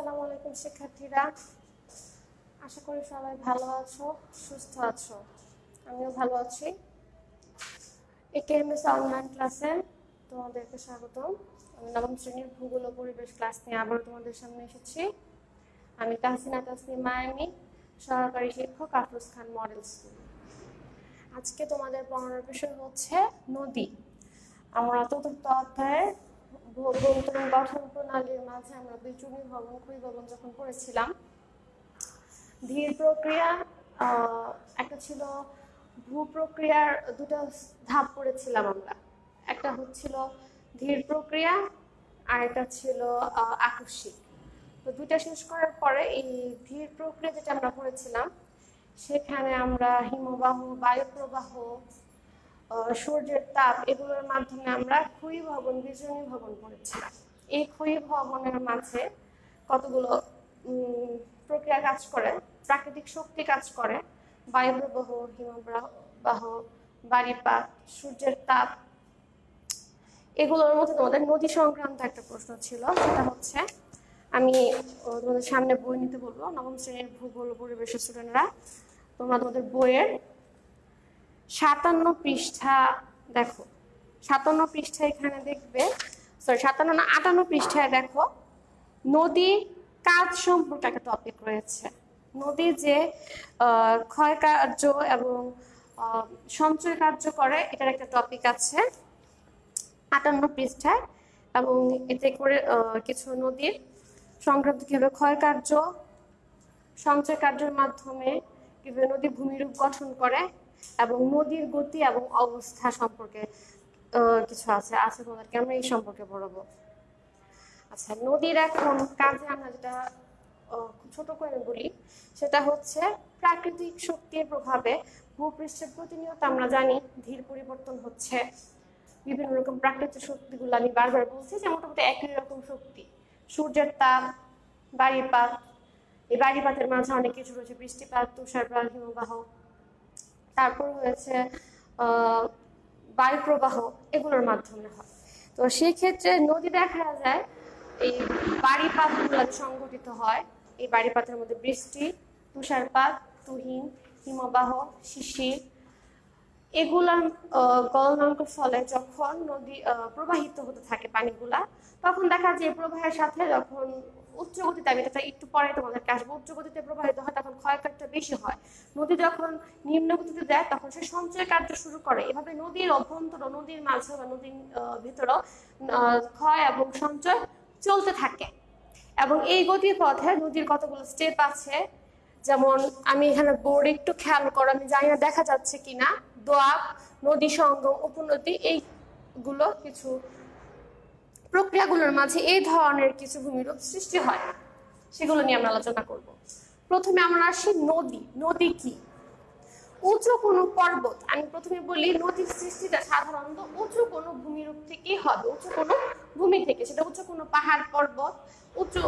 আসসালামু আলাইকুম শিক্ষার্থীরা, আশা করি সবাই ভালো আছো, সুস্থ আছো। আমিও ভালো আছি। একেএমএস অনলাইন ক্লাসে তোমাদেরকে স্বাগতম। আমি নবম শ্রেণীর ভূগোল ও পরিবেশ ক্লাস নিয়ে আবার তোমাদের সামনে এসেছি। আমি তাহসিনা তাসনিম মায়ামি, সহকারী শিক্ষক আফরোজ খান মডেল স্কুল। আজকে তোমাদের পড়ানোর বিষয় হচ্ছে নদী। আমরা চতুর্থ অধ্যায়ের ভৌগোলিক গঠন প্রণালীর মাঝে আমরা বিচূর্ণী ভবন, ক্ষয়ীভবন যখন পড়েছিলাম, ধীর প্রক্রিয়া একটা ছিল, ভূ প্রক্রিয়ার দুটো ধাপ পড়েছিলাম আমরা। একটা হচ্ছিল ধীর প্রক্রিয়া আর একটা ছিল আকস্মিক। তো দুইটা শেষ করার পরে এই ধীর প্রক্রিয়া যেটা আমরা পড়েছিলাম, সেখানে আমরা হিমবাহ, বায়ু প্রবাহ, সূর্যের তাপ এগুলোর মাধ্যমে আমরা ক্ষয়ীভবন, বিচূর্ণী ভবন পড়েছিলাম। এই ক্ষয়ীভবনের মাঝে কতগুলো প্রক্রিয়া কাজ করে, প্রাকৃতিক শক্তি কাজ করে, বায়ু প্রবাহ, হিমবাহ, বায়ুপাত, সূর্যের তাপ। এগুলোর মধ্যে তোমাদের নদী সংক্রান্ত একটা প্রশ্ন ছিল, সেটা হচ্ছে, আমি তোমাদের সামনে বই নিতে বলবো। নবম শ্রেণীর ভূগোল ও পরিবেশের স্টুডেন্টরা, তোমরা তোমাদের বইয়ের 57 পৃষ্ঠা দেখো। 57 পৃষ্ঠা এখানে দেখবে, 58 পৃষ্ঠায় দেখো, নদী কাজ সম্পর্কে একটা টপিক রয়েছে। নদী যে ক্ষয় কার্য এবং সঞ্চয় কার্য করে, এটার একটা টপিক আছে 58 পৃষ্ঠায়। এবং এতে করে কিছু নদীর সংক্রান্ত কিভাবে ক্ষয় কার্য, সঞ্চয় কার্যের মাধ্যমে কিভাবে নদী ভূমিরূপ গঠন করে এবং নদীর গতি এবং অবস্থা সম্পর্কে কিছু আছে তোমাদেরকে আমরা এই সম্পর্কে পড়াবো। আচ্ছা, নদীর এখন কাজে আমরা যেটা ছোট করে বলি, সেটা হচ্ছে প্রাকৃতিক শক্তির প্রভাবে ভূপৃষ্ঠে প্রতিনিয়ত আমরা জানি ধীর পরিবর্তন হচ্ছে। বিভিন্ন রকম প্রাকৃতিক শক্তিগুলো আমি বারবার বলছি যে মোটামুটি একই রকম শক্তি। সূর্যের তাপ, বায়ুপাত, এই বায়ুপাতের মাঝে অনেক কিছু রয়েছে, বৃষ্টিপাত, তুষারপাত, হিমবাহ, তারপর হয়েছে বায়ু প্রবাহ, এগুলোর মাধ্যমে হয়। তো সেই ক্ষেত্রে নদী দেখা যায় এই বায়ুপাতগুলো সংঘটিত হয়। এই বায়ুপাতের মধ্যে বৃষ্টি, তুষারপাত, তুহিন, হিমবাহ, শিশির, এগুলার গলনাঙ্কের ফলে যখন নদী প্রবাহিত হতে থাকে পানিগুলা, তখন দেখা যায় প্রবাহের সাথে যখন উচ্চ গতিতে, আমি এটা একটু পরে তোমাদেরকে আসবো, উচ্চ গতিতে প্রবাহিত হয় তখন ক্ষয়কার্য বেশি হয়। নদী যখন নিম্ন গতিতে দেয় তখন সে সঞ্চয় কার্য শুরু করে। এভাবে নদীর অভ্যন্তর, নদীর মাঝে বা নদীর ভিতরেও ক্ষয় এবং সঞ্চয় চলতে থাকে। এবং এই গতির পথে নদীর কতগুলো স্টেপ আছে, যেমন আমি এখানে বোর্ড একটু খেয়াল করো, আমি জানি না দেখা যাচ্ছে কিনা, দোয়াব, নদী সঙ্গম, উপনদী, এইগুলো কিছু প্রক্রিয়াগুলোর মাঝে এই ধরনের কিছু ভূমিরূপ সৃষ্টি হয়, সেগুলো নিয়ে আমরা আলোচনা করব। প্রথমে আমরা আসি নদী। নদী কি? উঁচু কোনো পর্বত, আমি প্রথমে বলি নদীর সৃষ্টিটা সাধারণত উঁচু কোনো ভূমিরূপ থেকেই হবে, উঁচু কোনো ভূমি থেকে, সেটা উঁচু কোনো পাহাড় পর্বত, উঁচু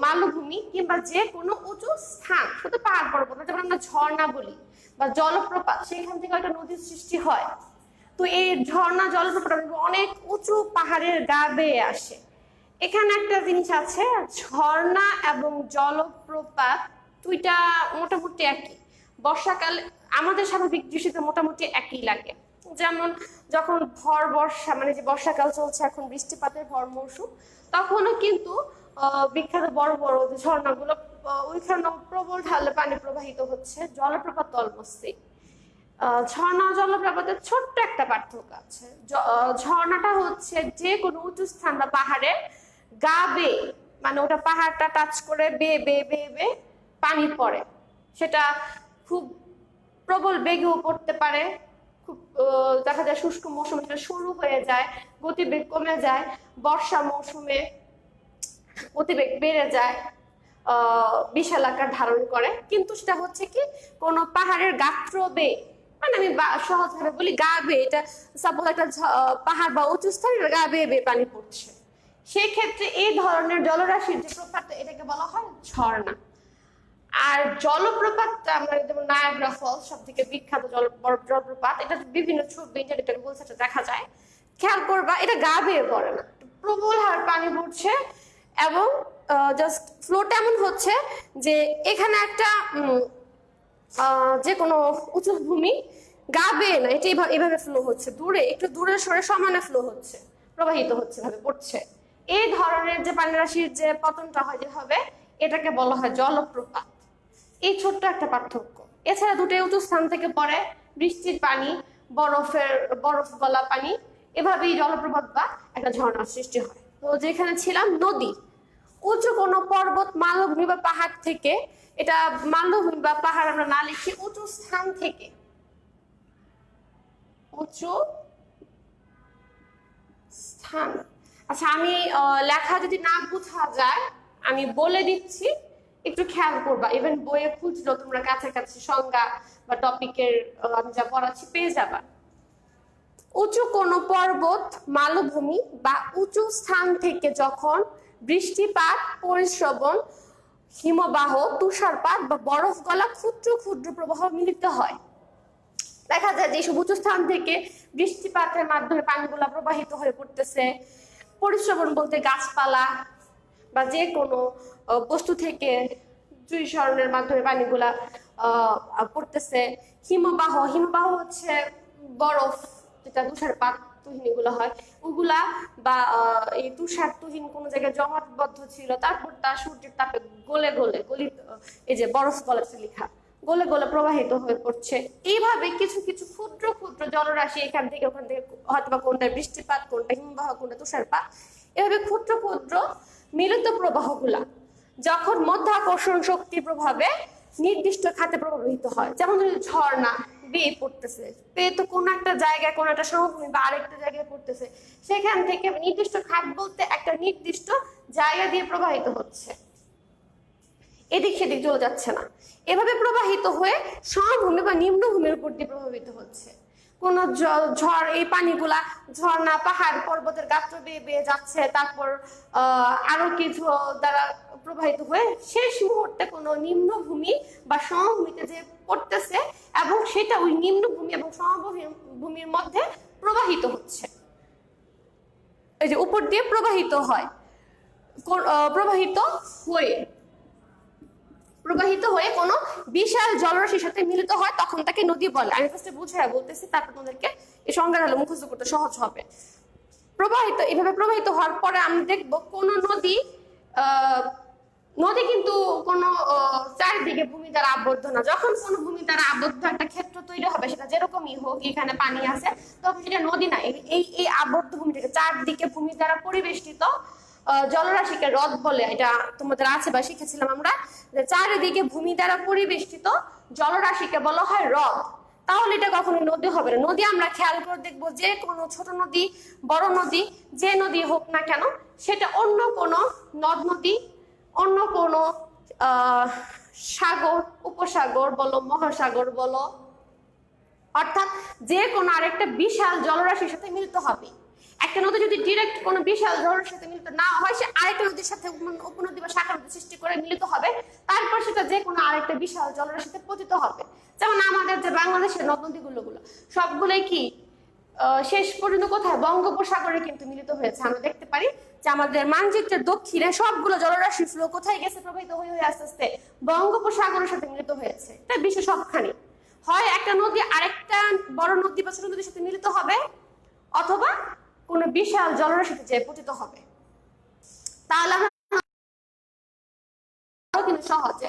মালভূমি কিংবা যে কোনো উঁচু স্থান, শুধু পাহাড় পর্বত, যেমন আমরা ঝর্ণা বলি বা জলপ্রপাত, সেখান থেকে একটা নদীর সৃষ্টি হয়। তো এই ঝর্ণা, জলপ্রপাত অনেক উঁচু পাহাড়ের গা বেয়ে আসে। এখানে একটা জিনিস আছে, ঝর্ণা এবং জলপ্রপাত দুইটা মোটামুটি একই। বর্ষাকালে আমাদের স্বাভাবিক দৃষ্টিতে মোটামুটি একই লাগে। যেমন যখন ভর বর্ষা, মানে যে বর্ষাকাল চলছে এখন, বৃষ্টিপাতের ভর মৌসুম, তখনও কিন্তু বিখ্যাত বড় বড় ঝর্ণাগুলো, ওইখানে প্রবল ঢালে পানি প্রবাহিত হচ্ছে। জলপ্রপাত অলমোস্ট ঝর্ণা জলপ্রপাতের ছোট্ট একটা পার্থক্য আছে। ঝর্ণাটা হচ্ছে যে কোনো উঁচু স্থান বা পাহাড়ের গা বেয়ে, মানে ওটা পাহাড়টা টাচ করে বেয়ে বেয়ে বেয়ে বেয়ে পানি পড়ে। সেটা খুব প্রবল বেগেও পড়তে পারে, খুব দেখা যায় শুষ্ক মৌসুমে সেটা শুরু হয়ে যায়, গতিবেগ কমে যায়, বর্ষা মৌসুমে গতিবেগ বেড়ে যায়, বিশাল আকার ধারণ করে। কিন্তু সেটা হচ্ছে কি, কোনো পাহাড়ের গাত্র বেয়ে, মানে আমি সহজভাবে বলি গা বেয়ে, এটা সাপোজ একটা পাহাড় বা উঁচু স্থানের গা বেয়ে বেয়ে পানি পড়ছে, সেই ক্ষেত্রে এই ধরনের জলরাশির যে প্রপাত, এটাকে বলা হয় ঝর্ণা। আর জলপ্রপাত আমরা যেমন নায়াগ্রা ফলস সব থেকে বিখ্যাত জলপ্রপাত, এটা বিভিন্ন ছবি ইন্টারনেটে বলছে দেখা যায়, খেয়াল করবা এটা গা বেয়ে পড়ে না, প্রবল হারে পানি পড়ছে এবং জাস্ট ফ্লোটা এমন হচ্ছে যে এখানে একটা যে কোনো উঁচু ভূমি গা বেয়ে না, এটা এভাবে ফ্লো হচ্ছে, দূরে একটু দূরে সরে সমানে ফ্লো হচ্ছে, প্রবাহিত হচ্ছে, ভাবে পড়ছে। এই ধরনের যে পানি রাশির যে পতনটা হয় যেভাবে, এটাকে বলা হয় জলপ্রপাত। এই ছোট্ট একটা পার্থক্য। এছাড়া দুটো উঁচু স্থান থেকে পড়ে বৃষ্টির পানি, বরফ গলা পানি, এভাবেই জলপ্রপাত বা একটা ঝর্ণার সৃষ্টি হয়। তো যেখানে ছিলাম নদী, উঁচু কোনো পর্বত, মালভূমি বা পাহাড় থেকে, এটা মালভূমি বা পাহাড় আমরা না লিখি, উঁচু স্থান থেকে, উঁচু স্থান। আচ্ছা, আমি লেখা যদি না বোঝা যায় আমি বলে দিচ্ছি, একটু খেয়াল করবা। ইভেন বইয়ে খুঁজলো তোমরা কাছাকাছি সংজ্ঞা বা টপিকের আমি যা পড়াচ্ছি পেয়ে যাবা। উঁচু কোনো পর্বত, মালভূমি বা উঁচু স্থান থেকে যখন বৃষ্টিপাত, পরিশ্রবণ, হিমবাহ, তুষারপাত বা বরফ গলা ক্ষুদ্র ক্ষুদ্র প্রবাহ মিলিত হয়, দেখা যায় যে সব উঁচু স্থান থেকে বৃষ্টিপাতের মাধ্যমে পানিগুলা প্রবাহিত হয়ে পড়তেছে। পরিশ্রবণ বলতে গাছপালা বা যে কোনো বস্তু থেকে জুই সরণের মাধ্যমে পানিগুলা পড়তেছে। হিমবাহ, হিমবাহ হচ্ছে বরফ, যেটা তুষারপাত তুহিন এগুলো হয় ওগুলা, বা এই তুষার তুহিন কোনো জায়গায় জমাটবদ্ধ ছিল, তারপর তা সূর্যের তাপে গলে গলে গলিত, এই যে বরফ গলাতে লেখা, গলে গলে প্রবাহিত হয়ে পড়ছে। এইভাবে কিছু কিছু ক্ষুদ্র ক্ষুদ্র জলরাশি এখান থেকে ওখান থেকে, হয়তো কোনটা বৃষ্টিপাত, কোনটা হিমবাহ, কোনটা তুষারপাত, এভাবে ক্ষুদ্র ক্ষুদ্র মিলিত প্রবাহগুলা যখন মধ্যাকর্ষণ শক্তির প্রভাবে নির্দিষ্ট খাতে প্রভাবিত হয়, যেমন ঝর্ণা বেয়ে পড়তেছে, বেয়ে তো কোনো একটা জায়গায়, কোনো একটা সমভূমি বা আরেকটা জায়গায় পড়তেছে, সেখান থেকে নির্দিষ্ট খাত বলতে একটা নির্দিষ্ট জায়গা দিয়ে প্রবাহিত হচ্ছে, এদিক সেদিক চলে যাচ্ছে না। এভাবে প্রবাহিত হয়ে সমভূমি বা নিম্নভূমির উপর দিয়ে প্রভাবিত হচ্ছে। কোন ঝড়, এই পানিগুলা ঝর্ণা, পাহাড়, পর্বতের গাত্র বেয়ে বেয়ে যাচ্ছে, তারপর আরো কিছু দ্বারা প্রবাহিত হয়ে শেষ মুহূর্তে কোনো নিম্নভূমি বা সমভূমিতে যে পড়তেছে, এবং সেটা ওই নিম্নভূমি এবং সমভূমির মধ্যে প্রবাহিত হচ্ছে, এই যে উপর দিয়ে প্রবাহিত হয়, প্রবাহিত হয়ে কোনো বিশাল জলরাশির সাথে মিলিত হয়, তখন তাকে নদী বলে। আমি ফার্স্টে বুঝাই বলতেছি, তারপর তোমাদেরকে এই সংজ্ঞাগুলো মুখস্থ করতে সহজ হবে। প্রবাহিত, এভাবে প্রবাহিত হওয়ার পরে আমি দেখবো কোন নদী নদী কিন্তু কোনো চারিদিকে ভূমি দ্বারা আবদ্ধ না। যখন কোনো ভূমি দ্বারা আবদ্ধ একটা ক্ষেত্র তৈরি হবে, সেটা যেরকমই হোক, এখানে পানি আছে, তখন সেটা নদী না, এই আবদ্ধ ভূমিটাকে, চারদিকে ভূমি দ্বারা পরিবেষ্টিত জলরাশিকে হ্রদ বলে। এটা তোমাদের আছে বা শিখেছিলাম আমরা, যে চারিদিকে ভূমি দ্বারা পরিবেষ্টিত জলরাশিকে বলা হয় হ্রদ। তাহলে এটা কখনো নদী হবে না। নদী আমরা খেয়াল করে দেখবো, যে কোনো ছোট নদী, বড় নদী, যে নদী হোক না কেন, সেটা অন্য কোনো নদ নদী, অন্য কোনো সাগর, উপসাগর বলো, মহাসাগর বলো, অর্থাৎ যে কোনো আরেকটা বিশাল জলরাশির সাথে মিলিত হবে। একটা নদী যদি ডিরেক্ট কোনো বিশাল জলরাশির সাথে মিলিত না হয়, সে আরেকটা নদীর সাথে উপনদী বা শাখা নদী সৃষ্টি করে মিলিত হবে, তারপর সেটা যে কোনো আরেকটা বিশাল জলরাশিতে পতিত হবে। যেমন আমাদের যে বাংলাদেশের নদ নদীগুলো সবগুলোই কি শেষ পর্যন্ত কোথায়, বঙ্গোপসাগরে কিন্তু মিলিত হয়েছে। আমরা দেখতে পারি যে আমাদের মানচিত্রের দক্ষিণে সবগুলো জলরাশি ফ্লো কোথায় গেছে, প্রবাহিত হয়ে হয়ে আস্তে আস্তে বঙ্গোপসাগরের সাথে মিলিত হয়েছে। তাই বিশ্ব সবখানে হয় একটা নদী আরেকটা বড় নদী বা ছোট নদীর সাথে মিলিত হবে, অথবা কোনো বিশাল জলরাশিতে যে পতিত হবে। তাহলে আমরা কিন্তু সহজে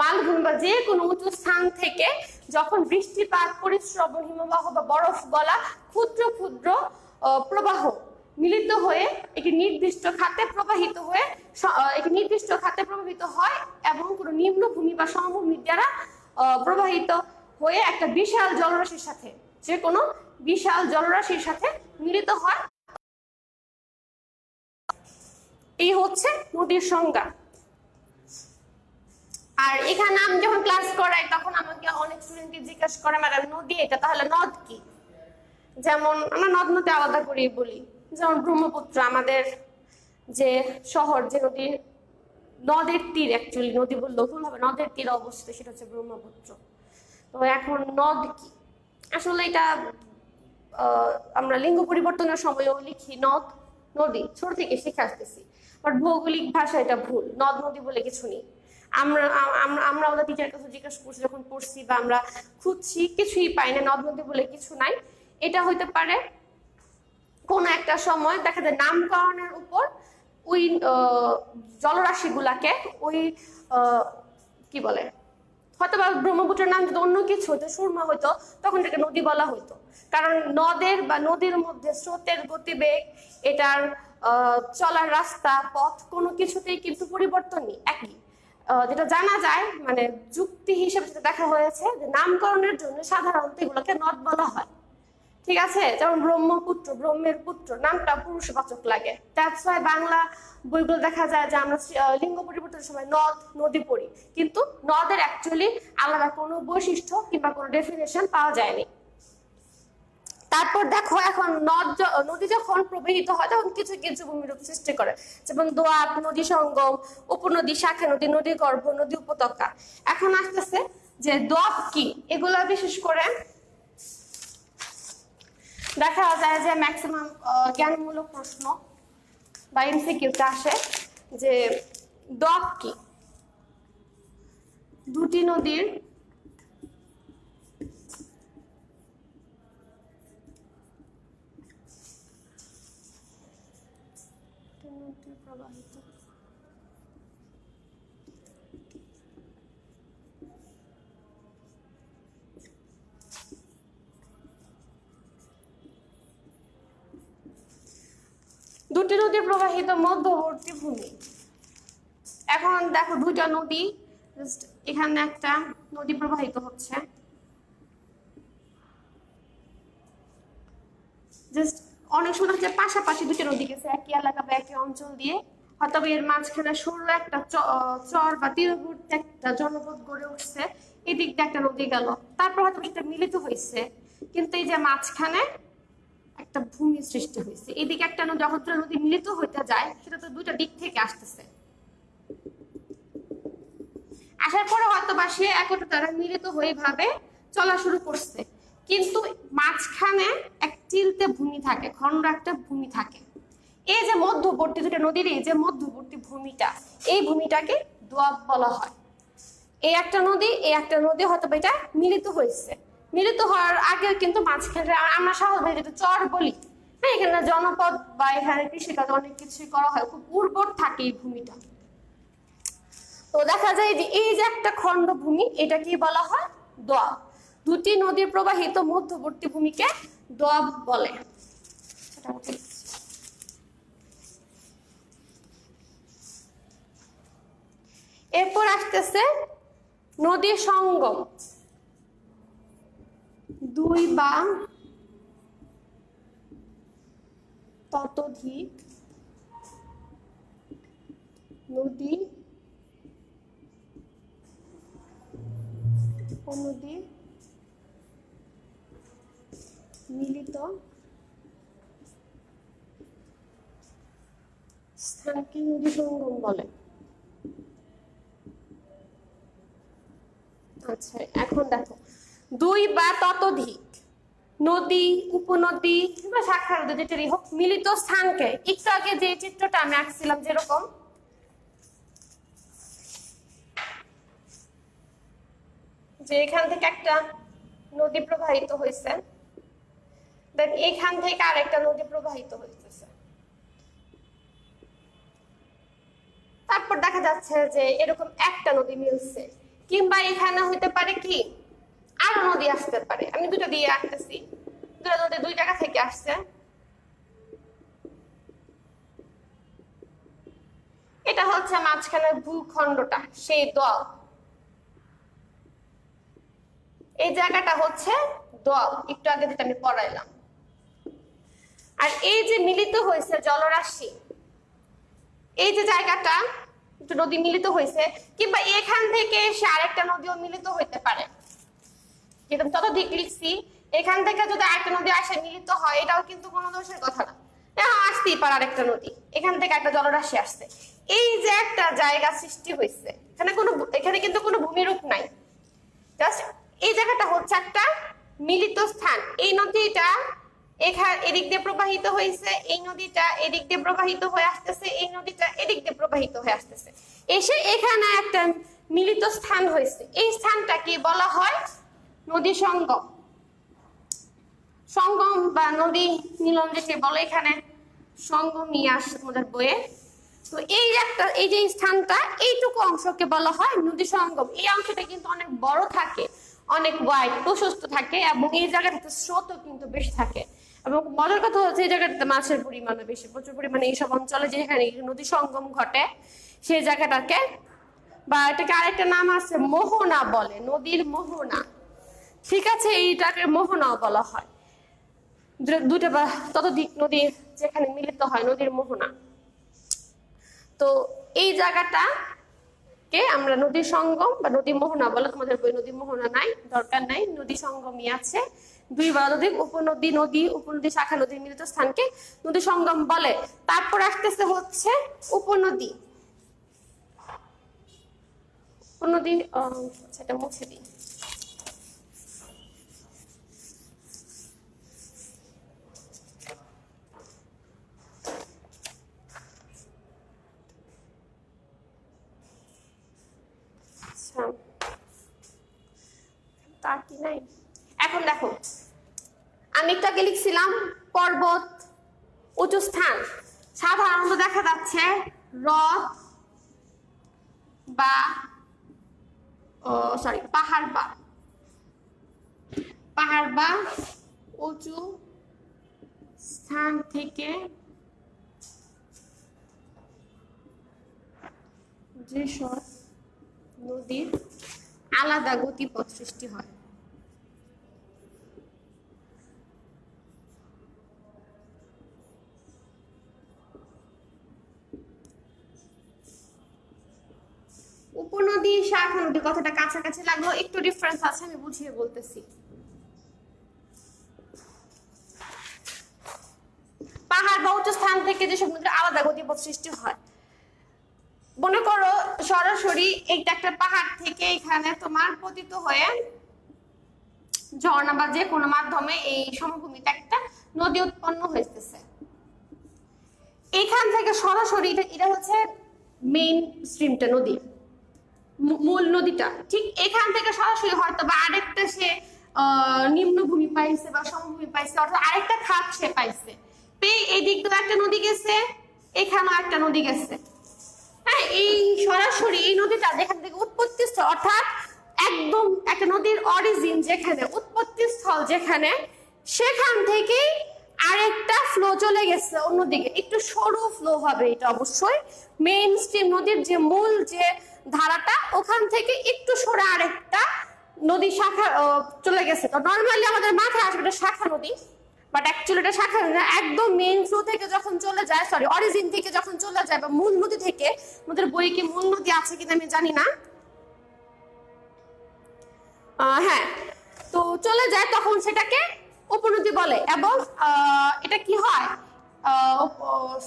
মালভূমি বা যে কোনো উঁচু স্থান থেকে যখন বৃষ্টিপাত, পরিশ্রবণ, হিমবাহ বা বরফ গলা ক্ষুদ্র ক্ষুদ্র প্রবাহ মিলিত হয়ে একটি নির্দিষ্ট খাতে প্রবাহিত হয়, এবং কোনো নিম্নভূমি বা সমভূমি দ্বারা প্রবাহিত হয়ে একটা বিশাল জলরাশির সাথে, যে কোনো বিশাল জলরাশির সাথে মিলিত হয়। এই হচ্ছে নদীর সংজ্ঞা। আর এখানে আমি যখন ক্লাস করাই, তখন আমাকে অনেক স্টুডেন্টকে জিজ্ঞাসা করে, ম্যাডাম নদী এটা, তাহলে নদ কি? যেমন আমরা নদ নদী আলাদা করে বলি, যেমন ব্রহ্মপুত্র আমাদের যে শহর, যে নদী, নদের তীর, অ্যাকচুয়ালি নদী বললেও ভুল হবে, নদের তীরে অবস্থিত, সেটা হচ্ছে ব্রহ্মপুত্র। তো এখন নদ কি? আসলে এটা আমরা লিঙ্গ পরিবর্তনের সময়ও লিখি নদ, নদী ছোট থেকে শিখে আসতেছি, বাট ভৌগোলিক ভাষা এটা ভুল, নদ নদী বলে কিছু নেই। আমরা আমরা আমরা আমাদের টিচার কাছে জিজ্ঞাসা করছি যখন পড়ছি বা আমরা খুঁজছি, কিছুই পাই না, নদ নদী বলে কিছু নাই। এটা হইতে পারে কোন একটা সময় দেখা যায় নামকরণের উপর ওই জলরাশি গুলাকে ওই কি বলে, হয়তো বা ব্রহ্মপুত্রের নাম যদি অন্য কিছু হতো, সুরমা হইতো, তখন এটাকে নদী বলা হইতো। কারণ নদের বা নদীর মধ্যে স্রোতের গতিবেগ, এটার চলার রাস্তা পথ কোনো কিছুতেই কিন্তু পরিবর্তন নেই, একই। যেটা জানা যায় মানে যুক্তি হিসেবে যেটা দেখা হয়েছে যে নামকরণের জন্য সাধারণত এগুলোকে নদ বলা হয়, ঠিক আছে। যেমন ব্রহ্মপুত্র, ব্রহ্মের পুত্র, নামটা পুরুষবাচক লাগে, দ্যাটস ওয়াই বাংলা বইগুলো দেখা যায় যে আমরা লিঙ্গ পরিবর্তনের সময় নদ নদী পড়ি, কিন্তু নদের অ্যাকচুয়ালি আলাদা কোনো বৈশিষ্ট্য কিংবা কোনো ডেফিনেশন পাওয়া যায়নি। তারপর দেখো এখন নদী যখন প্রবাহিত হয় তখন কিছু কিছু ভূমিরূপ সৃষ্টি করে, যেমন দোয়াব, নদী সঙ্গম, উপনদী, শাখা নদী, নদী গর্ভ, নদী উপত্যকা। এখন আসতেছে যে দোয়াব কি, এগুলা বিশেষ করে দেখা যায় যে ম্যাক্সিমাম জ্ঞানমূলক প্রশ্ন বা এমসিকিউতে আসে যে দোয়াব কি। দুটি নদীর প্রবাহিত দুটি নদী প্রবাহিত মধ্যবর্তী ভূমি। এখন দেখো দুইটা নদী, এখানে একটা নদী প্রবাহিত হচ্ছে, জাস্ট অনেক সময় হচ্ছে পাশাপাশি দুটো নদী গেছে একই এলাকা বা একই অঞ্চল দিয়ে, হয়তো এর মাঝখানে সরু একটা চর বা তীরবর্তী একটা জনপদ গড়ে উঠছে, এদিক দিয়ে একটা নদী গেল, তারপর হয়তো সেটা মিলিত হয়েছে, কিন্তু এই যে মাঝখানে একটা ভূমি সৃষ্টি হয়েছে, এদিকে একটা নদী, যখন দুটো নদী মিলিত হইতে যায় সেটা তো দুইটা দিক থেকে আসতেছে, আসার পরে হয়তো বা সে একটা তারা মিলিত হয়ে ভাবে চলা শুরু করছে, কিন্তু মাঝখানে এক চিলতে ভূমি থাকে, খন্ড একটা ভূমি থাকে। এই যে মধ্যবর্তী দুটো নদীর এই যে মধ্যবর্তী ভূমিটা, এই ভূমিটাকে দোয়াব বলা হয়। এই একটা নদী, এই একটা নদী হয়তো এটা মিলিত হয়েছে, মিলিত হওয়ার আগে কিন্তু মাঝখানে আমরা সহজে যেটা চর বলি, হ্যাঁ, এখানে জনপদ বা এখানে কৃষিকাজ অনেক কিছুই করা হয়, খুব উর্বর থাকে এই ভূমিটা। তো দেখা যায় যে এই যে একটা খণ্ড ভূমি, এটা কি বলা হয়, দোয়াব। দুটি নদীর প্রবাহিত মধ্যবর্তী ভূমিকে দোয়াব বলে। এরপর আসতেছে নদী সঙ্গম। দুই বা ততোধিক নদী ও নদী মিলিত স্থানকে নদী সঙ্গম বলে। আচ্ছা, এখন দেখো দুই বা ততোধিক নদী, উপনদী বা শাখা নদী যেটারই হোক, মিলিত স্থানকে, একটু আগে যে চিত্রটা আমি আঁকছিলাম যেরকম, যে এখান থেকে একটা নদী প্রবাহিত হয়েছে, দেন এখান থেকে আরেকটা নদী প্রবাহিত হইতেছে, তারপর দেখা যাচ্ছে যে এরকম একটা নদী মিলছে, কিংবা এখানে হইতে পারে কি আরো নদী আসতে পারে, আমি দুটো দিয়ে আঁকতেছি, দুটো নদী দুই জায়গা থেকে আসছে, এটা হচ্ছে মাঝখানের ভূখণ্ডটা, সেই দোয়াব, এই জায়গাটা হচ্ছে দোয়াব, একটু আগে যেটা আমি পড়াইলাম। আর এই যে মিলিত হয়েছে জলরাশি, এই যে জায়গাটা নদী মিলিত হয়েছে, কিংবা এখান থেকে এসে আরেকটা নদীও মিলিত হইতে পারে, যেটা যত দিক লিখছি, এখান থেকে যদি আরেকটা নদী আসে মিলিত হয়, এটাও কিন্তু কোনো দোষের কথা না, আসতেই পারে আরেকটা নদী, এখান থেকে একটা জলরাশি আসছে, এই যে একটা জায়গা সৃষ্টি হয়েছে, এখানে কিন্তু কোনো ভূমিরূপ নাই, জাস্ট এই জায়গাটা হচ্ছে একটা মিলিত স্থান। এই নদীটা এখানে এদিক দিয়ে প্রবাহিত হয়েছে, এই নদীটা এদিক দিয়ে প্রবাহিত হয়ে আসতেছে, এই নদীটা এদিক দিয়ে প্রবাহিত হয়ে আসতেছে, এসে এখানে একটা মিলিত স্থান হয়েছে। এই স্থানটাকে বলা হয় নদী সঙ্গম। সঙ্গম বা নদী মিলন যেটা বলে, এখানে সঙ্গম নিয়ে আসছে তোমাদের বইয়ে। তো এই যে স্থানটা, এইটুকু অংশকে বলা হয় নদী সঙ্গম। এই অংশটা কিন্তু অনেক বড় থাকে, অনেক ওয়াইড প্রশস্ত থাকে, এবং এই জায়গাটাতে স্রোতও কিন্তু বেশি থাকে। এবং মজার কথা হচ্ছে এই জায়গাটাতে মাছের পরিমাণও বেশি, প্রচুর পরিমাণে এইসব অঞ্চলে যেখানে নদী সঙ্গম ঘটে সেই জায়গাটাকে, বা এটাকে আরেকটা নাম আছে মোহনা বলে, নদীর মোহনা। ঠিক আছে, এইটাকে মোহনাও বলা হয়। দুটো বা ততোধিক নদী যেখানে মিলিত হয়, নদীর মোহনা। তো এই জায়গাটাকে আমরা নদী সঙ্গম বা নদী মোহনা বলে। তোমাদের বই নদী মোহনা নাই, দরকার নাই, নদী সঙ্গমই আছে। দুই বা ততোধিক উপনদী, নদী, উপনদী, শাখা নদীর মিলিত স্থানকে নদী সঙ্গম বলে। তারপর আসতেছে হচ্ছে উপনদী। উপনদী সেটা মুছে দিই। তার কি নাই? এখন দেখো, আমি একটু আগে লিখছিলাম পর্বত, উঁচু স্থান। সাধারণত দেখা যাচ্ছে হ্রদ বা পাহাড় বা উঁচু স্থান থেকে যেসব নদীর আলাদা গতিপথ সৃষ্টি হয়। উপনদী, শাখা নদী কথাটা কাছাকাছি লাগলো, একটু ডিফারেন্স আছে, আমি বুঝিয়ে বলতেছি। পাহাড় বা উচ্চ স্থান থেকে যেসব নদীর আলাদা গতিপথ সৃষ্টি হয়, মনে করো সরাসরি এইটা একটা পাহাড় থেকে এখানে তোমার পতিত হয়ে ঝর্ণা বা যে কোনো মাধ্যমে এই সমভূমিতে একটা নদী উৎপন্ন হইতেছে। এখান থেকে সরাসরি এটা হচ্ছে মেইন স্ট্রিমটা, নদী, মূল নদীটা। ঠিক এখান থেকে সরাসরি হয়তো বা আরেকটা সে নিম্নভূমি পাইছে বা সমভূমি পাইছে, অর্থাৎ আরেকটা খাত সে পাইছে, পেয়ে এই দিক দিয়ে একটা নদী গেছে, এখানেও একটা নদী গেছে। হ্যাঁ, এই সরাসরি এই নদীটা যেখান থেকে উৎপত্তি স্থল, অর্থাৎ একদম একটা নদীর অরিজিন যেখানে, উৎপত্তি স্থল যেখানে, সেখান থেকেই আরেকটা ফ্লো চলে গেছে অন্যদিকে। একটু সরু ফ্লো হবে এটা অবশ্যই, মেইন স্ট্রিম নদীর যে মূল যে ধারাটা, ওখান থেকে একটু সরে আরেকটা নদী শাখা চলে গেছে। তো নর্মালি আমাদের মাথায় আসবে এটা শাখা নদী, বাট অ্যাকচুয়ালি এটা শাখা নদী না। একদম মেইন ফ্লো থেকে যখন চলে যায়, সরি অরিজিন থেকে যখন চলে যায়, বা মূল নদী থেকে, আমাদের বইয়ে কি মূল নদী আছে কিনা আমি জানি না, হ্যাঁ, তো চলে যায়, তখন সেটাকে উপনদী বলে। এবং এটা কি হয়,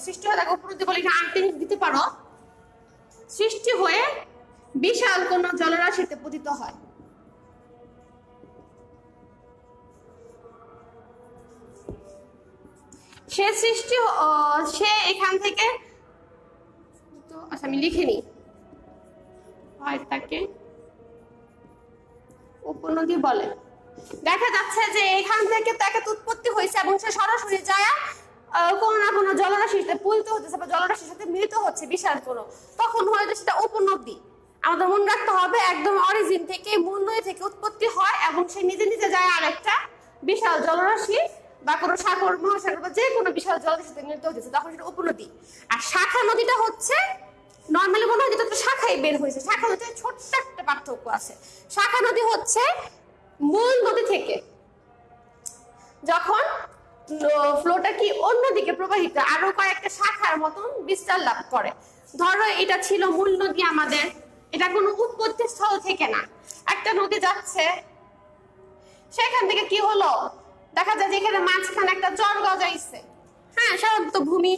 সৃষ্টি হয়ে থাকে উপনদী বলে, এটা আনতে দিতে পারো, সৃষ্টি হয়ে বিশাল কোন জলরাশিতে পতিত হয়। সে সৃষ্টি, সে এখান থেকে, আচ্ছা আমি লিখে নিই, তাকে উপনদী বলে। দেখা যাচ্ছে যে এখান থেকে তাকে উৎপত্তি হয়েছে এবং সে সরাসরি যায় কোনো না কোনো জলরাশির সাথে পতিত হতেছে বা জলরাশির সাথে মিলিত হচ্ছে বিশাল কোনো, তখন হয়তো সেটা উপনদী। আমাদের মনে রাখতে হবে একদম অরিজিন থেকে, মূল নদী থেকে উৎপত্তি হয় এবং সে নিজে নিজে যায় আরেকটা বিশাল জলরাশি বা কোনো সাগর, মহাসাগর বা যে কোনো বিশাল জলরাশির সাথে মিলিত হতেছে, তখন সেটা উপনদী। আর শাখা নদীটা হচ্ছে, নর্মালি মনে হয় যেটা তো শাখায় বের হয়েছে, শাখা নদীতে ছোট্ট একটা পার্থক্য আছে। শাখা নদী হচ্ছে মূল নদী থেকে যখন ফ্লোটা কি অন্যদিকে প্রবাহিত, আরো কয়েকটা শাখার মতন বিস্তার লাভ করে। ধরো এটা ছিল মূল নদী আমাদের, এটা কোনো উৎপত্তি স্থল থেকে না, একটা নদী যাচ্ছে, সেখান থেকে কি হলো, দেখা যায় যে এখানে মাঝখানে একটা চর গজাইছে। হ্যাঁ, সাধারণত ভূমি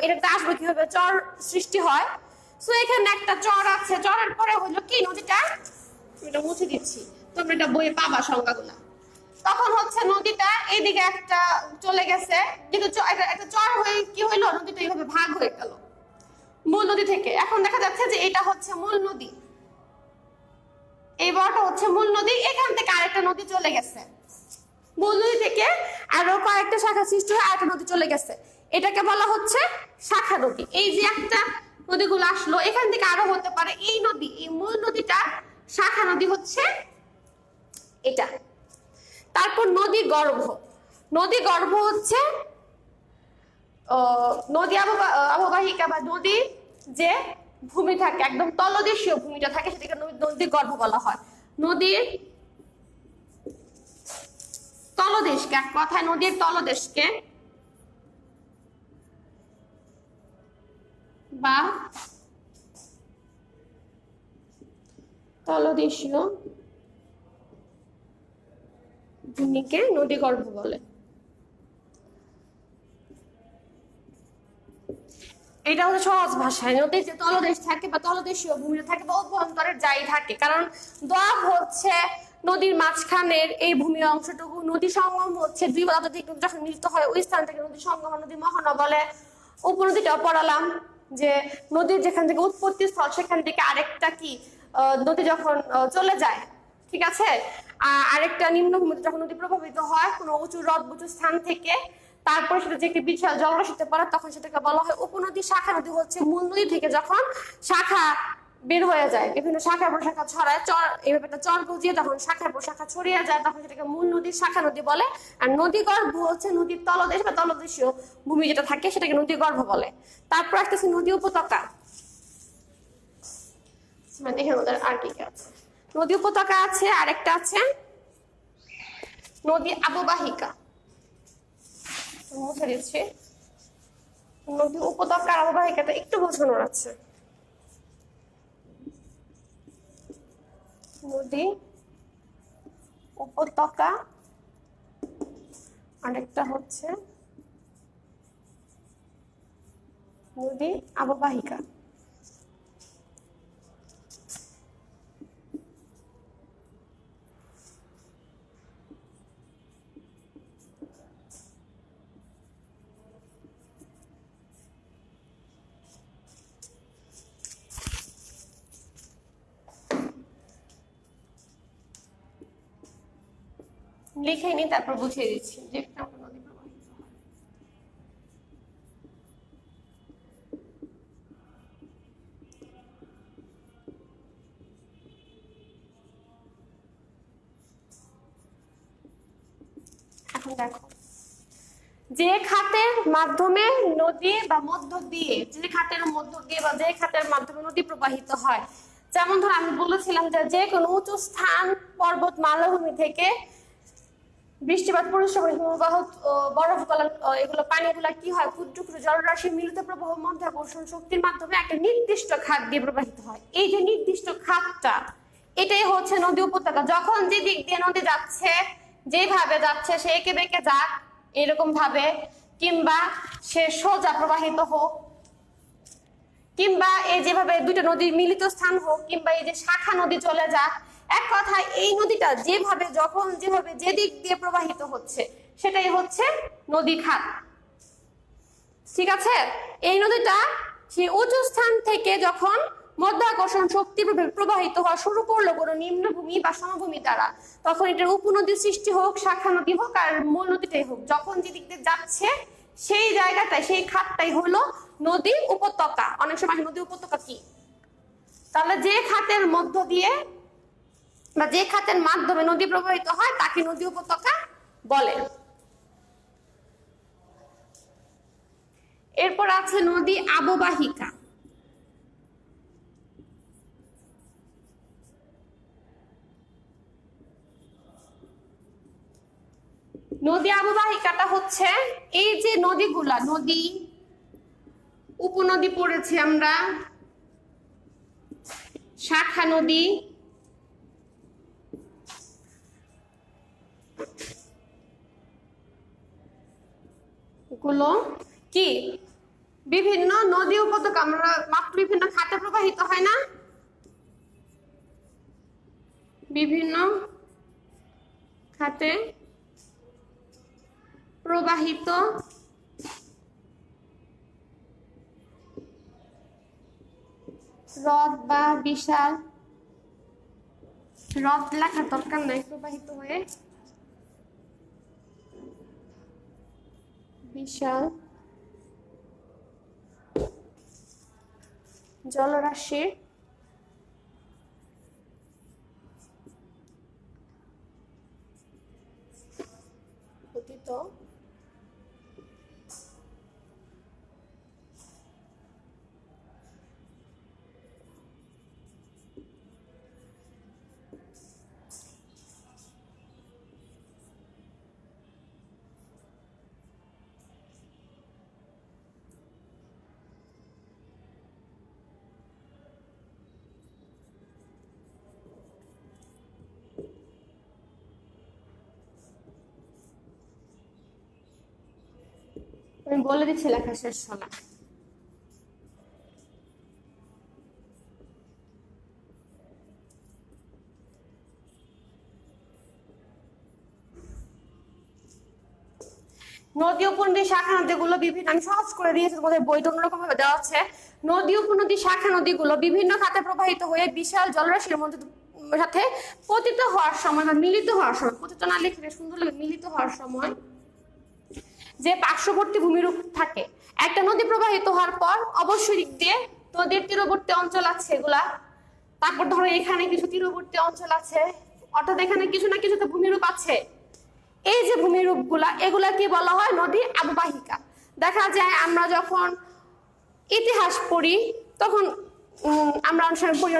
এটাতে আসবে কিভাবে, চর সৃষ্টি হয়। সো এখানে একটা চর আছে, চরের পরে হলো কি নদীটা, এটা মুছে দিচ্ছি, তোমরা এটা বইয়ে পাবা সংজ্ঞাগুলা। তখন হচ্ছে নদীটা এইদিকে একটা চলে গেছে, কিন্তু একটা চর হয়ে কি হইলো, নদীটা এইভাবে ভাগ হয়ে গেল মূল নদী থেকে। এখন দেখা যাচ্ছে যে এটা হচ্ছে মূল নদী, এই বড়টা হচ্ছে মূল নদী, এখান থেকে আরেকটা নদী চলে গেছে, মূল নদী থেকে আরো কয়েকটা শাখা সৃষ্টি হয়ে আরেকটা নদী চলে গেছে, এটাকে বলা হচ্ছে শাখা নদী। এই যে একটা নদীগুলো আসলো, এখান থেকে আরো হতে পারে এই নদী, এই মূল নদীটা শাখা নদী হচ্ছে এটা। তারপর নদী গর্ভ, নদী গর্ভ হচ্ছে নদী অববাহিকা বা নদী যে ভূমি থাকে, একদম তলদেশীয় ভূমিটা থাকে, সেটাকে নদী গর্ভ বলা হয়। নদীর তলদেশকে, এক কথায় নদীর তলদেশকে বা তলদেশীয় ভূমিকে নদী গর্ভ বলে। এটা হচ্ছে সহজ ভাষায়, নদীর যে তলদেশ থাকে বা তলদেশীয় ভূমিটা থাকে বা অভ্যন্তরের যাই থাকে, কারণ দোয়াব হচ্ছে নদীর মাঝখানের এই ভূমি অংশটুকু, নদী সঙ্গম হচ্ছে দুই পদার্থ যখন মিলিত হয় ওই স্থান থেকে নদী সঙ্গম, নদী মোহনা বলে। উপনদীটাও পড়ালাম যে নদীর যেখান থেকে উৎপত্তি স্থল সেখান থেকে আরেকটা কি নদী যখন চলে যায়, ঠিক আছে, আরেকটা নিম্নভূমিতে যখন নদী প্রভাবিত হয় কোনো উঁচু উঁচু স্থান থেকে, তারপরে সেটা যে একটি বিশাল জলরাশিতে পড়ে, তখন সেটাকে বলা হয় উপনদী। শাখা নদী হচ্ছে মূল নদী থেকে যখন শাখা বের হয়ে যায়, বিভিন্ন শাখার পর শাখা ছড়ায়, এইভাবে একটা চর গজিয়ে তখন শাখার পর শাখা ছড়িয়ে যায়, তখন সেটাকে মূল নদীর শাখা নদী বলে। আর নদী গর্ভ হচ্ছে নদীর তলদেশ বা তলদেশীয় ভূমি যেটা থাকে সেটাকে নদী গর্ভ বলে। তারপর আসতেছে নদী উপত্যকা, দেখেন ওদের আর কি আছে। নদী উপত্যকা আছে, আরেকটা আছে নদী অববাহিকা, মুছে দিচ্ছি। নদী উপত্যকা আর অববাহিকাটা একটু বোঝানোর আছে। নদী উপত্যকা, আরেকটা হচ্ছে নদী অববাহিকা। লিখে নি, তারপর বুঝিয়ে দিচ্ছি যে নদী প্রবাহিত হয়। এখন দেখো, যে খাতের মাধ্যমে নদী বা মধ্য দিয়ে, যে খাতের মধ্য দিয়ে বা যে খাতের মাধ্যমে নদী প্রবাহিত হয়, যেমন ধর আমি বলেছিলাম যে কোনো উঁচু স্থান, পর্বত, মালভূমি থেকে বৃষ্টিপাত, পরিশ্রম, হিমবাহ, বরফ গলন, এগুলো পানিগুলা কি হয়, ক্ষুদ্র ক্ষুদ্র জলরাশি মিলিত প্রবাহ মাধ্যাকর্ষণ শক্তির মাধ্যমে একটা নির্দিষ্ট খাত দিয়ে প্রবাহিত হয়। এই যে নির্দিষ্ট খাতটা, এটাই হচ্ছে নদী উপত্যকা। যখন যে দিক দিয়ে নদী যাচ্ছে, যেভাবে যাচ্ছে, সে এঁকে বেঁকে যাক এরকম ভাবে, কিংবা সে সোজা প্রবাহিত হোক, কিংবা এই যেভাবে দুটো নদীর মিলিত স্থান হোক, কিংবা এই যে শাখা নদী চলে যাক, এক কথায় এই নদীটা যেভাবে যখন যেভাবে যে দিক দিয়ে প্রবাহিত হচ্ছে সেটাই হচ্ছে নদী খাত, ঠিক আছে। এই নদীটা সেই উঁচু স্থান থেকে যখন মধ্যাকর্ষণ শক্তি প্রবাহিত হওয়া শুরু করলো কোনো নিম্নভূমি বা সমভূমি দ্বারা, তখন এটার উপনদীর সৃষ্টি হোক, শাখা নদী হোক আর মূল নদীটাই হোক, যখন যে দিক দিয়ে যাচ্ছে সেই জায়গাটাই, সেই খাতটাই হলো নদী উপত্যকা। অনেক সময় নদী উপত্যকা কি, তাহলে যে খাতের মধ্য দিয়ে বা যে খাতের মাধ্যমে নদী প্রবাহিত হয় তাকে নদী উপত্যকা বলে। এরপর আছে নদী অববাহিকা। নদী অববাহিকাটা হচ্ছে এই যে নদীগুলা, নদী উপনদী পড়েছি আমরা, শাখা নদী, গুলো কি বিভিন্ন নদী উপত্যকা, আমরা মাত্র বিভিন্ন খাতে প্রবাহিত হয় না, বিভিন্ন খাতে প্রবাহিত হ্রদ বা বিশাল হ্রদ লেখার দরকার নাই, প্রবাহিত হয়ে বিশাল জলরাশির পতিত আমি বলে দিচ্ছি লেখা শেষ হলো। নদী উপনদী শাখা নদীগুলো বিভিন্ন, আমি সহজ করে দিয়েছি, তোমাদের বইটা অন্যরকম ভাবে দেওয়া আছে। নদী উপনদী শাখা নদীগুলো বিভিন্ন খাতে প্রবাহিত হয়ে বিশাল জলরাশির মধ্যে সাথে পতিত হওয়ার সময় বা মিলিত হওয়ার সময়, পতিত না লিখলে সুন্দর লাগে, মিলিত হওয়ার সময় যে পার্শ্ববর্তী ভূমিরূপ থাকে। একটা নদী প্রবাহিত হওয়ার পর অবশ্যই দিক দিয়ে নদীর তীরবর্তী অঞ্চল আছে এগুলা, তারপর ধরো এখানে কিছু তীরবর্তী অঞ্চল আছে, অর্থাৎ এখানে কিছু না কিছুতে ভূমিরূপ আছে। এই যে ভূমিরূপ গুলা, এগুলা কি বলা হয়? নদী অববাহিকা। দেখা যায় আমরা যখন ইতিহাস পড়ি তখন আমরা অনেক সময় পড়ি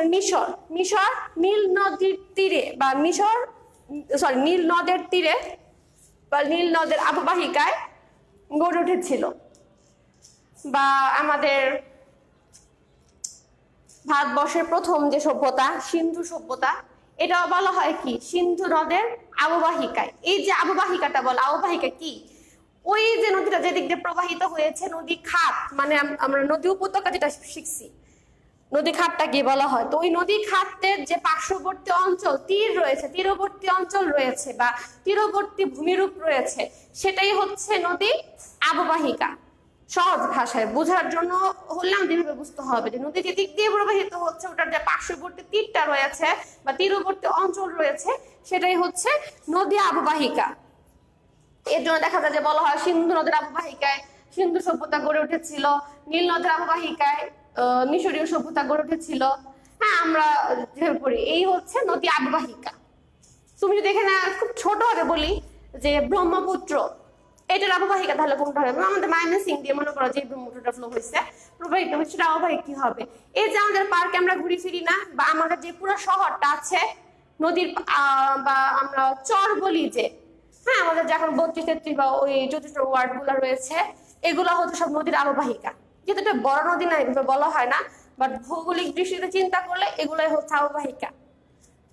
মিশর নীল নদীর তীরে বা নীল নদের তীরে বা নীল নদের অববাহিকায় গড়ে উঠেছিল। বা আমাদের ভারতবর্ষের প্রথম যে সভ্যতা সিন্ধু সভ্যতা, এটাও বলা হয় কি সিন্ধু নদের অববাহিকায়। এই যে অববাহিকাটা বলা, অববাহিকা কি? ওই যে নদীটা যেদিক দিয়ে প্রবাহিত হয়েছে, নদী খাত, মানে আমরা নদী উপত্যকা যেটা শিখছি, নদী খাতটা কি বলা হয়? তো ওই নদী খাতের যে পার্শ্ববর্তী অঞ্চল তীরবর্তী অঞ্চল রয়েছে বা তীরবর্তী ভূমিরূপ রয়েছে, সেটাই হচ্ছে নদী অববাহিকা। সহজ ভাষায় বোঝার জন্য হলে আমাদের বুঝতে হবে যে নদী যে দিক দিয়ে প্রবাহিত হচ্ছে, ওটার যে পার্শ্ববর্তী তীরটা রয়েছে বা তীরবর্তী অঞ্চল রয়েছে, সেটাই হচ্ছে নদী অববাহিকা। এর জন্য দেখা যায় যে বলা হয় সিন্ধু নদের অববাহিকায় সিন্ধু সভ্যতা গড়ে উঠেছিল, নীল নদের অববাহিকায় মিশরীয় সভ্যতা গড়ে উঠেছিল। হ্যাঁ, আমরা যেভাবে পড়ি এই হচ্ছে নদী অববাহিকা। তুমি যদি এখানে খুব ছোট ভাবে বলি যে ব্রহ্মপুত্র, এটার অববাহিকা তাহলে কোনটা হবে? আমাদের মাইনাসিং দিয়ে মনে করো যে ব্রহ্মপুত্রটা ফ্লো হয়েছে, প্রবাহিত হচ্ছে, সেটা অববাহিক কি হবে? এই যে আমাদের পার্কে আমরা ঘুরি ফিরি না, বা আমাদের যে পুরো শহরটা আছে নদীর বা আমরা চর বলি যে, হ্যাঁ, আমাদের যে এখন 32-33 বা ওই 34 ওয়ার্ড গুলো রয়েছে, এগুলো হচ্ছে সব নদীর অববাহিকা। যেহেতু এটা বড় নদী না, এভাবে বলা হয় না, বাট ভৌগোলিক দৃষ্টিতে চিন্তা করলে এগুলাই হচ্ছে অববাহিকা।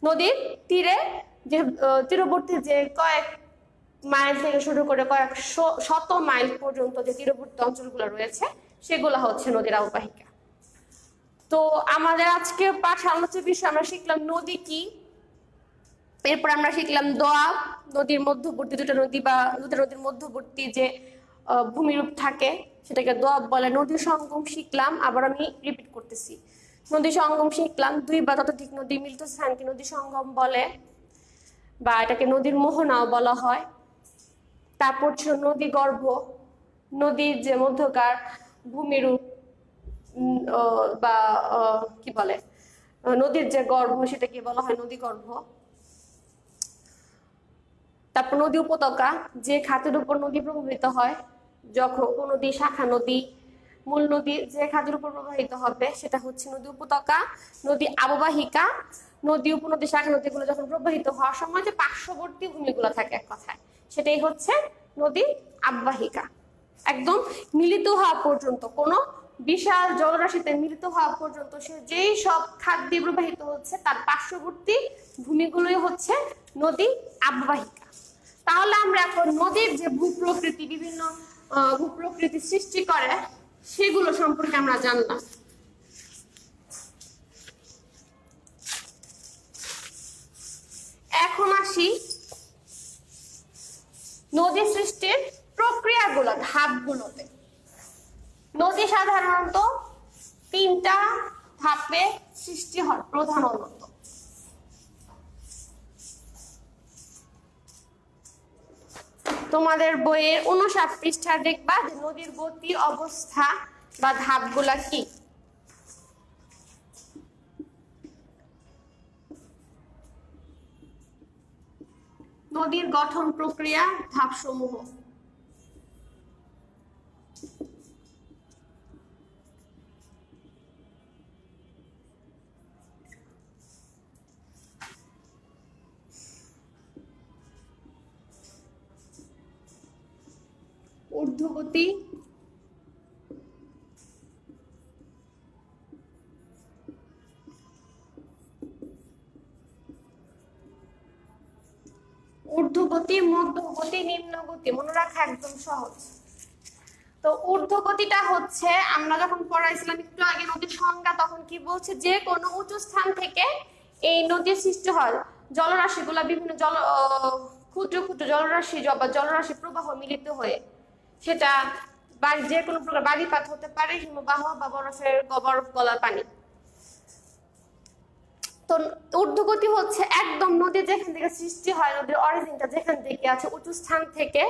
নদীর তীরে যে তীরবর্তী যে কয়েক মাইল থেকে শুরু করে কয়েক শত মাইল পর্যন্ত যে তীরবর্তী অঞ্চলগুলো রয়েছে, সেগুলো হচ্ছে নদীর অববাহিকা। তো আমাদের আজকে পাঠ আলোচ্য বিষয় আমরা শিখলাম নদী কি, এরপর আমরা শিখলাম দোয়াব, নদীর মধ্যবর্তী দুটো নদী বা দুটো নদীর মধ্যবর্তী যে ভূমিরূপ থাকে সেটাকে দোয়াব বলে। নদীর সঙ্গম শিখলাম, আবার আমি রিপিট করতেছি, নদী সঙ্গম শিখলাম, দুই বা ততোধিক নদী মিলিত স্থানকে নদী সঙ্গম বলে, বা এটাকে নদীর মোহনাও বলা হয়। তারপর ছিল নদী গর্ভ, নদীর যে মধ্যকার ভূমিরূপ বা কি বলে নদীর যে গর্ভ, সেটাকে বলা হয় নদী গর্ভ। তারপর নদী উপত্যকা, যে খাতের উপর নদী প্রবাহিত হয়, যখন কোন নদী শাখা নদী মূল নদী যে খাতের উপর প্রবাহিত হবে সেটা হচ্ছে নদী উপত্যকা। নদী অববাহিকা, নদী উপনদী শাখা নদীগুলো যখন প্রবাহিত হওয়ার সময় যে পার্শ্ববর্তী ভূমিগুলো থাকে এক কথায়, সেটাই হচ্ছে নদী অববাহিকা। একদম মিলিত হওয়া পর্যন্ত, কোনো বিশাল জলরাশিতে মিলিত হওয়া পর্যন্ত সে যেই সব খাত দিয়ে প্রবাহিত হচ্ছে তার পার্শ্ববর্তী ভূমিগুলোই হচ্ছে নদী অববাহিকা। তাহলে আমরা এখন নদীর যে ভূপ্রকৃতি, বিভিন্ন ভূপ্রকৃতি সৃষ্টি করে, সেগুলো সম্পর্কে আমরা জানলাম। এখন আসি নদী সৃষ্টির প্রক্রিয়াগুলো, ধাপগুলোতে নদী সাধারণত 3টা ধাপে সৃষ্টি হয় প্রধানত। তোমাদের বইয়ের 59 পৃষ্ঠায় দেখবা যে নদীর গতি অবস্থা বা ধাপগুলা কি। নদীর গঠন প্রক্রিয়া ধাপসমূহ। ঊর্ধ্বগতি, ঊর্ধ্বগতি, মধ্যগতি, নিম্নগতি মনে রাখা একদম সহজ। তো ঊর্ধ্বগতিটা হচ্ছে আমরা যখন পড়াইছিলাম একটু আগে নদীর সংজ্ঞা, তখন কি বলছে যে কোনো উঁচু স্থান থেকে এই নদীর সৃষ্টি হয়। জলরাশিগুলা বিভিন্ন ক্ষুদ্র ক্ষুদ্র জলরাশি বা জলরাশি প্রবাহ মিলিত হয়ে সেটা যে কোনো প্রকার বাড়িপাত হতে পারে, হিমবাহ বা বরফ গলার পানি। তো ঊর্ধ্বগতি হচ্ছে একদম নদী যেখান থেকে সৃষ্টি হয়, নদীর অরিজিনটা যেখান থেকে আছে, উঁচু স্থান থেকে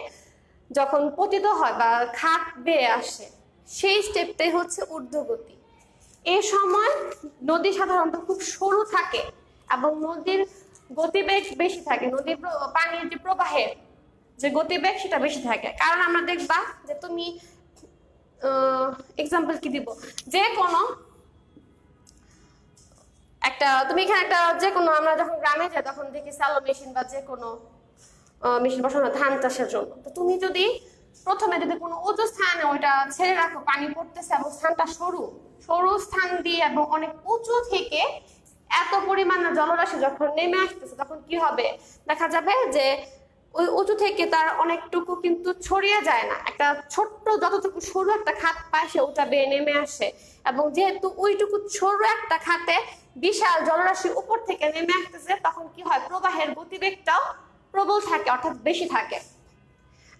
যখন পতিত হয় বা খাত বেয়ে আসে, সেই স্টেপটাই হচ্ছে ঊর্ধ্বগতি। এই সময় নদী সাধারণত খুব সরু থাকে এবং নদীর গতিবেগ বেশি থাকে, নদীর পানির যে প্রবাহের যে গতিবেগ সেটা বেশি থাকে। কারণ আমরা দেখবা যে তুমি এক্সাম্পল কি দিব, যে কোনো একটা তুমি এখানে একটা যে কোনো আমরা যখন গ্রামে যাই তখন দেখি স্যালো মেশিন বা যে কোনো মেশিন বসানো ধান চাষের জন্য। তো তুমি যদি প্রথমে যদি কোনো উঁচু স্থানে ওইটা ছেড়ে রাখো, পানি পড়তেছে এবং স্থানটা সরু সরু স্থান দিয়ে এবং অনেক উঁচু থেকে এত পরিমাণে জলরাশি যখন নেমে আসতেছে, তখন কি হবে দেখা যাবে যে ওই উঁচু থেকে তার অনেকটুকু কিন্তু ছড়িয়ে যায় না, একটা ছোট্ট যতটুকু সরু একটা খাত পায় সে ওটা বেয়ে নেমে আসে। এবং যেহেতু ওইটুকু সরু একটা খাতে বিশাল জলরাশি উপর থেকে নেমে আসতেছে, তখন কি হয় প্রবাহের গতিবেগটাও প্রবল থাকে, অর্থাৎ বেশি থাকে।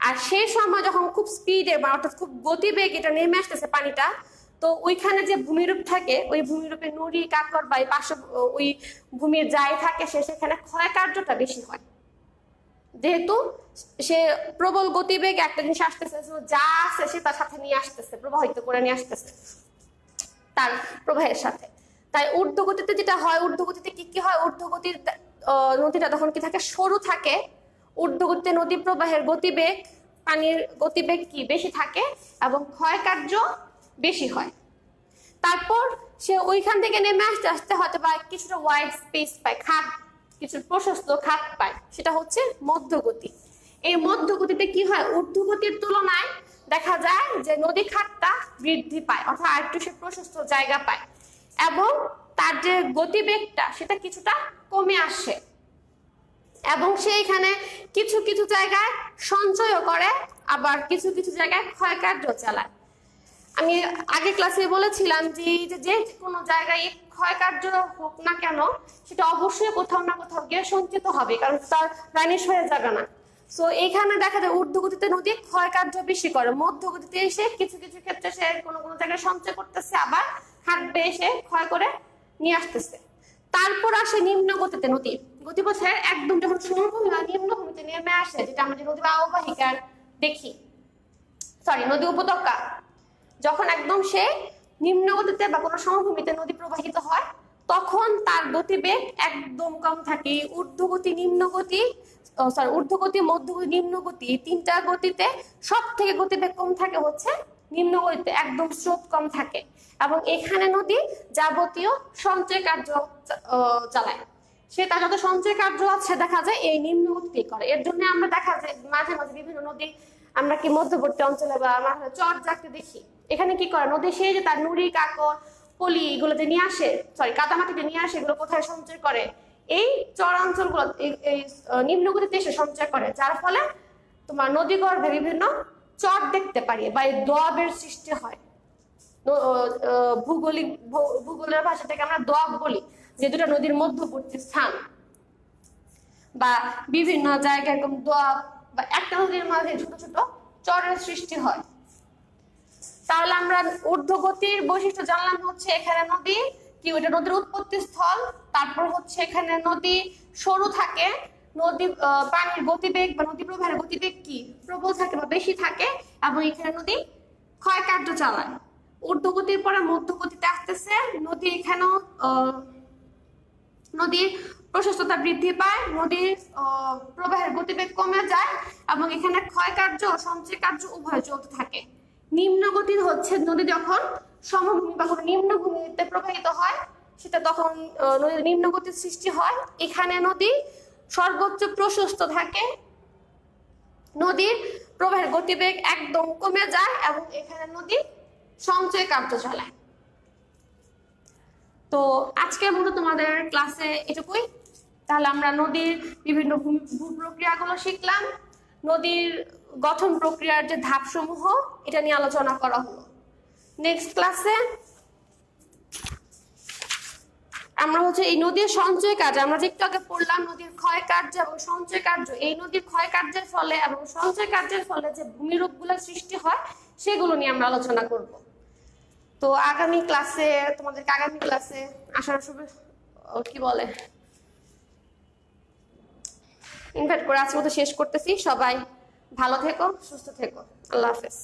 আর সেই সময় যখন খুব স্পিডে বা অর্থাৎ খুব গতিবেগ এটা নেমে আসতেছে পানিটা, তো ওইখানে যে ভূমিরূপ থাকে ওই ভূমিরূপে নুড়ি কাকর বা পার্শ্ব ওই ভূমির যাই থাকে সেখানে ক্ষয় কার্যটা বেশি হয়। যেহেতু সে প্রবল গতিবেগ একটা জিনিস আসতেছে, যা আছে সে তার সাথে নিয়ে আসতেছে, প্রবাহিত করে নিয়ে আসতেছে তার প্রবাহের সাথে। তাই ঊর্ধ্বগতিতে যেটা হয়, ঊর্ধ্বগতিতে কি কি হয়, ঊর্ধ্বগতির নদীটা তখন কি থাকে সরু থাকে, ঊর্ধ্বগতিতে নদী প্রবাহের গতিবেগ পানির গতিবেগ কি বেশি থাকে এবং ক্ষয় কার্য বেশি হয়। তারপর সে ওইখান থেকে নেমে আসতে আসতে হয়তো বা কিছুটা ওয়াইড স্পেস পায়, খাত কিছু প্রশস্ত খাত পায়, সেটা হচ্ছে মধ্যগতি। এই মধ্যগতিতে কি হয়, ঊর্ধ্বগতির তুলনায় দেখা যায় যে নদী খাতটা বৃদ্ধি পায়, অর্থাৎ আরেকটু সে প্রশস্ত জায়গা পায় এবং তার যে গতিবেগটা সেটা কিছুটা কমে আসে এবং সেইখানে কিছু কিছু জায়গায় সঞ্চয়ও করে, আবার কিছু কিছু জায়গায় ক্ষয়কার্য চালায়। আমি আগে ক্লাসে বলেছিলাম যে কোনো জায়গায় ক্ষয়কার্য হোক না কেন সেটা অবশ্যই কোথাও না কোথাও গিয়ে সঞ্চিত হবে, কারণ তার ভ্যানিশ হয়ে যাবে না। সো এইখানে দেখা যায় ঊর্ধ্বগতিতে নদী ক্ষয়কার্য বেশি করে, মধ্যগতিতে এসে কিছু কিছু ক্ষেত্রে সে কোনো কোনো জায়গায় সঞ্চয় করতেছে, আবার হাত বেয়ে এসে ক্ষয় করে নিয়ে আসতেছে। তারপর আসে নিম্নগতিতে নদী, গতিপথের একদম যখন সমভূমি বা নিম্নভূমিতে নেমে আসে, যেটা আমরা যে নদী অববাহিকার দেখি, নদী উপত্যকা, যখন একদম সে নিম্নগতিতে বা কোনো সমভূমিতে নদী প্রবাহিত হয় তখন তার গতিবেগ একদম কম থাকে। ঊর্ধ্বগতি নিম্নগতি ঊর্ধ্বগতি মধ্যগতি নিম্নগতি এই তিনটা গতিতে সব থেকে গতিবেগ কম থাকে হচ্ছে নিম্নগতিতে, একদম স্রোত কম থাকে এবং এখানে নদী যাবতীয় সঞ্চয় কার্য চালায়। সে তার যত সঞ্চয় কার্য আছে দেখা যায় এই নিম্নগতিতে করে। এর জন্য আমরা দেখা যায় মাঝে মাঝে বিভিন্ন নদী আমরা কি মধ্যবর্তী অঞ্চলে বা আমরা চর জাগতে দেখি, এখানে কি করে নদী সে যে তার নুড়ি কাকর পলি এগুলোতে নিয়ে আসে, কাদামাটিতে নিয়ে আসে, এগুলো কোথায় সঞ্চয় করে, এই চর অঞ্চলগুলো এই নিম্নগতিতে এসে সঞ্চয় করে, যার ফলে তোমার নদী গর্ভে বিভিন্ন চর দেখতে পারি বা এই দোয়াবের সৃষ্টি হয়। ভূগোলের ভাষা থেকে আমরা দোয়াব বলি, যে দুটা নদীর মধ্যবর্তী স্থান বা বিভিন্ন জায়গায় এরকম দোয়াব বা একটা নদীর মাঝে ছোট ছোট চরের সৃষ্টি হয়। তাহলে আমরা ঊর্ধ্বগতির বৈশিষ্ট্য জানলাম হচ্ছে এখানে নদী কি, ওইটা নদীর উৎপত্তি স্থল। তারপর হচ্ছে এখানে নদী সরু থাকে, নদী পানির গতিবেগ বা নদী প্রবাহের গতিবেগ কি প্রবল থাকে বা বেশি থাকে, এবং এখানে নদী ক্ষয় কার্য চালায়। ঊর্ধ্বগতির পরে মধ্যগতিতে আসতেছে, নদী এখানেও নদীর প্রশস্ততা বৃদ্ধি পায়, নদীর প্রবাহের গতিবেগ কমে যায়, এবং এখানে ক্ষয় কার্য ও সঞ্চয় কার্য উভয় চলতে থাকে। নিম্নগতির হচ্ছে নদী যখন সমভূমি বা কোনো নিম্নভূমিতে প্রবাহিত হয়, সেটা তখন নদীর নিম্নগতির সৃষ্টি হয়। এখানে নদী সর্বোচ্চ প্রশস্ত থাকে, নদীর প্রবাহের গতিবেগ একদম কমে যায়, এবং এখানে নদী সঞ্চয় কার্য চালায়। তো আজকের মতো তোমাদের ক্লাসে এটুকুই। তাহলে আমরা নদীর বিভিন্ন ভূ প্রক্রিয়াগুলো শিখলাম, নদীর গঠন প্রক্রিয়ার যে ধাপসমূহ এটা নিয়ে আলোচনা করা হলো। নেক্সট ক্লাসে আমরা হচ্ছে এই নদীর সঞ্চয় কার্য, আমরা যে একটু আগে পড়লাম নদীর ক্ষয় কার্য এবং সঞ্চয় কার্য, এই নদীর ক্ষয় কার্যের ফলে এবং সঞ্চয় কার্যের ফলে যে ভূমিরূপগুলো সৃষ্টি হয় সেগুলো নিয়ে আমরা আলোচনা করব। তো আগামী ক্লাসে তোমাদেরকে আসার কি বলে ইনভাইট করে আজকের মতো শেষ করতেছি। সবাই ভালো থেকো, সুস্থ থেকো, আল্লাহ হাফেজ।